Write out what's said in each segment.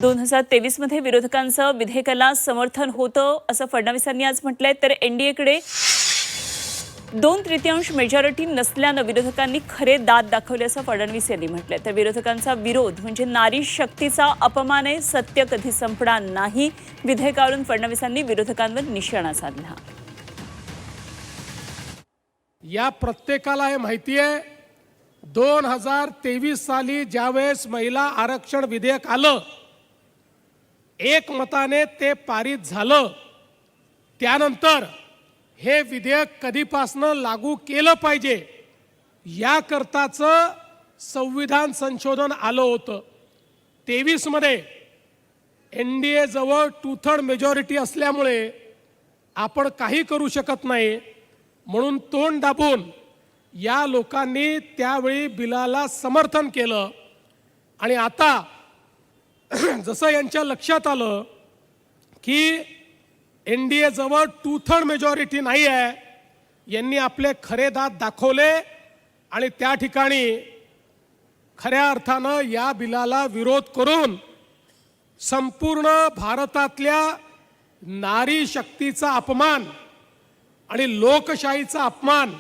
2023 मध्ये विरोधकांचं विधेयकाला समर्थन होतं असं फडणवीसांनी आज म्हटलंय। तर एनडीएकडे 2/3 मेजॉरिटी नसल्यानं विरोधकांनी खरे दात दाखवले असं फडणवीस यांनी म्हटलंय। तर विरोधकांचा विरोध म्हणजे नारी शक्तीचा अपमान आहे, सत्य कधी संपणार नाही। विधेयकावरून फडणवीसांनी विरोधकांवर निशाणा साधला। या प्रत्येकाला हे माहिती आहे 2023 साली ज्यावेळेस महिला आरक्षण विधेयक आलं, एकमताने ते पारित झालं, त्यानंतर हे विधेयक कधीपासनं लागू केलं पाहिजे याकरताचं संविधान संशोधन आलं होतं। 23 मध्ये एनडीए जवळ 2/3 मेजॉरिटी असल्यामुळे आपण काही करू शकत नाही, म्हणून तोंड दाबून या लोकांनी त्यावेळी बिलाला समर्थन केलं। आणि आता जसं यांच्या लक्षात आलं की एनडीए जवळ 2/3 मेजॉरिटी नाही आहे, यांनी आपले खरे दात दाखवले आणि त्या ठिकाणी खऱ्या अर्थानं या बिलाला विरोध करून संपूर्ण भारतातल्या नारी शक्तीचा अपमान आणि लोकशाहीचा अपमान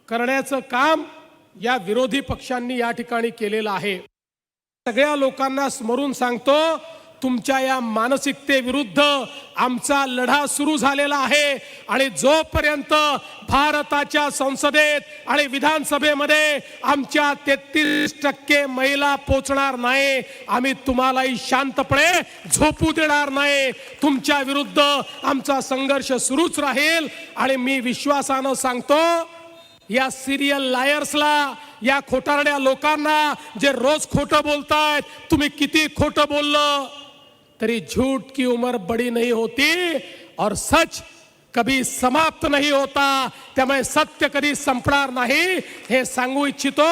करण्याचं काम या विरोधी पक्षांनी या ठिकाणी केलेलं आहे। सगळ्या लोकांना स्मरून सांगतो, तुमच्या या मानसिकतेविरुद्ध आमचा लढा सुरू झालेला आहे आणि जोपर्यंत भारताच्या संसदेत आणि विधानसभेमध्ये आमच्या 33% महिला पोचणार नाही, आम्ही तुम्हालाही शांतपणे झोपू देणार नाही। तुमच्या विरुद्ध आमचा संघर्ष सुरूच राहील। आणि मी विश्वासानं सांगतो, या सिरियल लायर्सला, या खोटारड्या लोकांना जे रोज खोटं बोलतायत, तुम्ही किती खोटं बोललं तरी झूठ की उम्र बड़ी नहीं होती और सच कभी समाप्त नहीं होता। त्यामुळे सत्य कधी संपणार नाही हे सांगू इच्छितो।